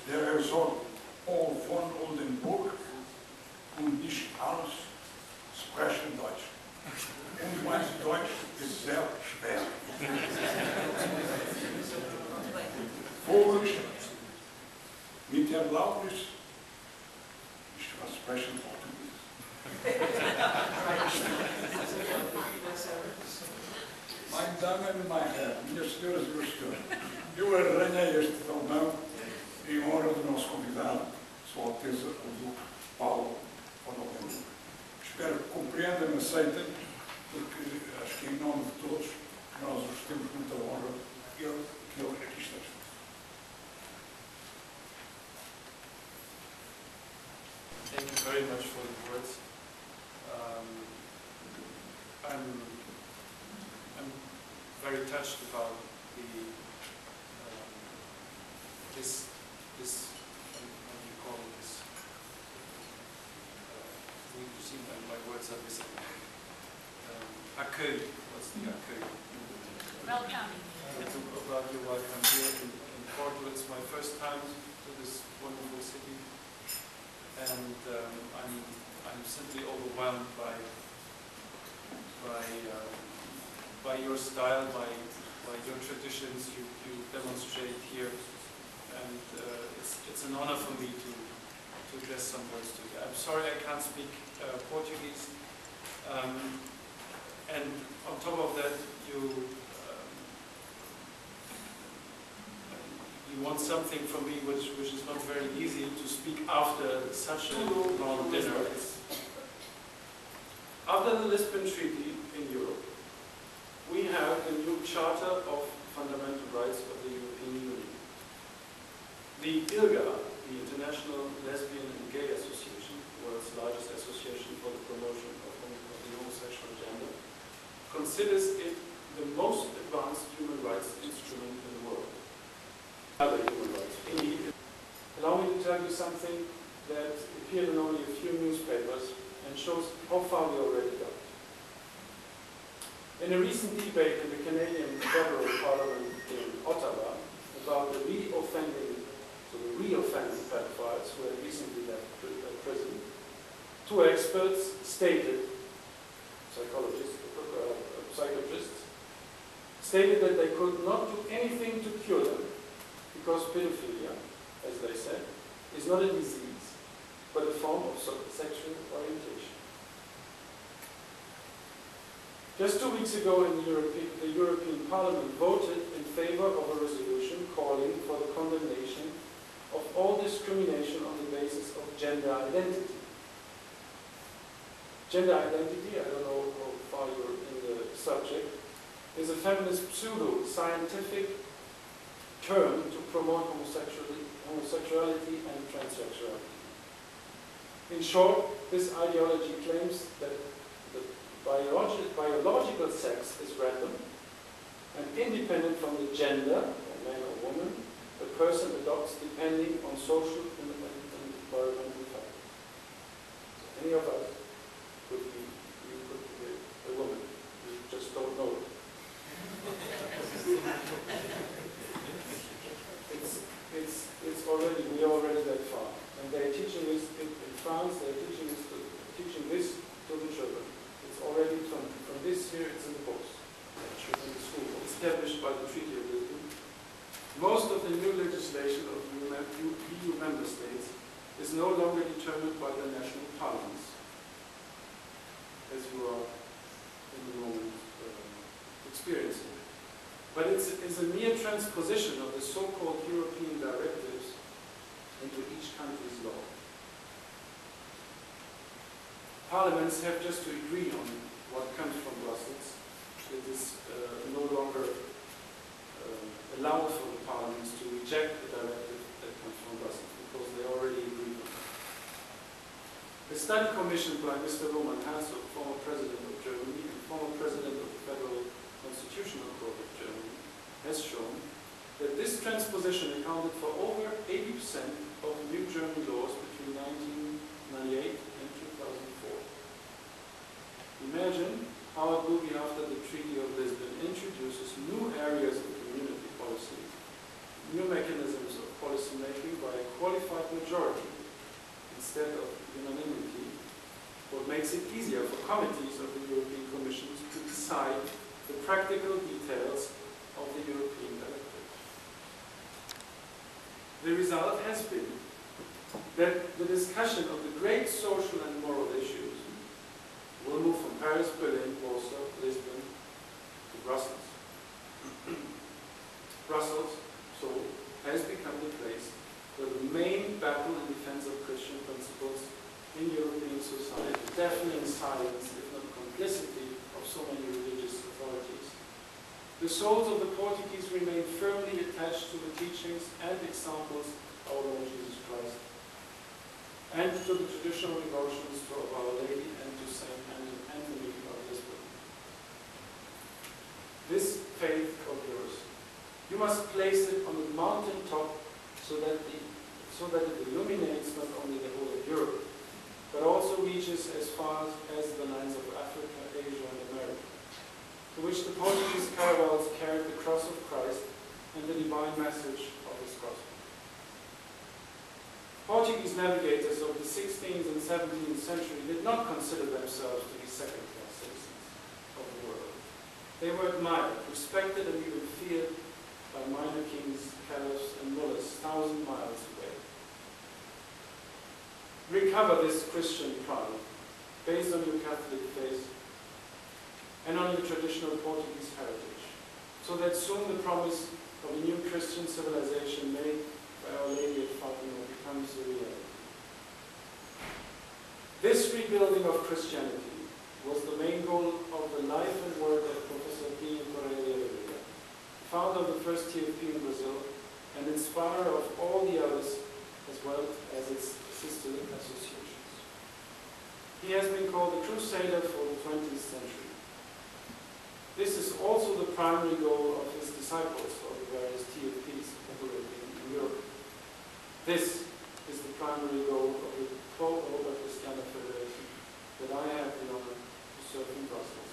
Der soll Paul von Oldemburg und nicht alles sprechen Deutsch. Und mein Deutsch ist sehr schwer. Folglich, mit Erlaubnis, ich spreche Portugies. Meine Damen e Herren, minhas senhoras e meus senhores, eu arranhei este talmão em honra do nosso convidado, Sua Alteza, o Duque Paulo von Oldemburg. Espero que compreendam e aceitem, porque acho que em nome de todos nós os temos muita honra que ele aqui esteja. Thank you very much for the words. I'm very touched about the this what do you call this? You see, my words are missing. Accueil. What's the accueil? Welcome. About your welcome here in Portugal. It's my first time to this wonderful city, and I'm simply overwhelmed by your style, by your traditions you demonstrate here, and it's an honor for me to address some words to you. I'm sorry I can't speak Portuguese, and on top of that you want something from me which is not very easy to speak after such a long dinner. After the Lisbon Treaty in Europe, we have the new Charter of Fundamental Rights of the European Union. The ILGA, the International Lesbian and Gay Association, the world's largest association for the promotion of the homosexual gender, considers it the most advanced human rights instrument in the world. Other human rights. Indeed, allow me to tell you something that appeared in only a few newspapers and shows how far we already got. In a recent debate in the Canadian Federal Parliament in Ottawa about the reoffending pedophiles who had recently left prison, two experts stated, psychiatrists, stated that they could not do anything to cure them because pedophilia, as they said, is not a disease, but a form of sexual orientation. Just 2 weeks ago, the European Parliament voted in favor of a resolution calling for the condemnation of all discrimination on the basis of gender identity. Gender identity, I don't know how far you're in the subject, is a feminist pseudo-scientific term to promote homosexuality and transsexuality. In short, this ideology claims that the biological sex is random and independent from the gender, or man or woman, a person adopts depending on social and environmental factors. So any of us could be a woman. You just don't know it. We are already that far. And they're teaching this in France, they're teaching this to the children. It's already from this year, it's in the books, in the school, established by the Treaty of Lisbon. Most of the new legislation of EU member states is no longer determined by the national parliaments, as you are in the moment experiencing. But it's a mere transposition of the so-called European directives into each country's law. Parliaments have just to agree on what comes from Brussels. It is no longer allowed for the parliaments to reject the directive that comes from Brussels because they already agreed on it. The study commissioned by Mr. Roman Hansel, former president of Germany and former president of the Federal Constitutional Court of Germany, has shown that this transposition accounted for over 80% of new German laws between 1998 and 2004. Imagine how it will be after the Treaty of Lisbon introduces new areas of community policy, new mechanisms of policy making by a makes it easier for committees of the European Commission to decide the practical details of the European directive. The result has been that the discussion of the great social and moral issues will move from Paris, Berlin, Warsaw, Lisbon to Brussels. Brussels, so, has become the place where the main battle in defense of Christian principles in European society, deafening silence, if not complicity, of so many religious authorities. The souls of the Portuguese remain firmly attached to the teachings and examples of our Lord Jesus Christ, and to the traditional devotions to Our Lady and to Saint Anthony of Lisbon. This faith of yours, you must place it on the mountain top so that it illuminates not only the whole of Europe, but also reaches as far as the lines of Africa, Asia, and America, to which the Portuguese caravels carried the cross of Christ and the divine message of his gospel. Portuguese navigators of the 16th and 17th century did not consider themselves to be second-class citizens of the world. They were admired, respected, and even feared by minor kings, caliphs, and mullahs 1,000 miles away. Recover this Christian pride, based on your Catholic faith and on your traditional Portuguese heritage, so that soon the promise of a new Christian civilization made by Our Lady of Fatima becomes a reality. This rebuilding of Christianity was the main goal of the life and work of Professor P. Correia, founder of the first TFP in Brazil and inspirer of all the others, as well as its sister associations. He has been called the Crusader for the 20th century. This is also the primary goal of his disciples of the various TFPs operating in Europe. This is the primary goal of the Pro-Ober Christiana Federation that I have the honor to serve in Brussels.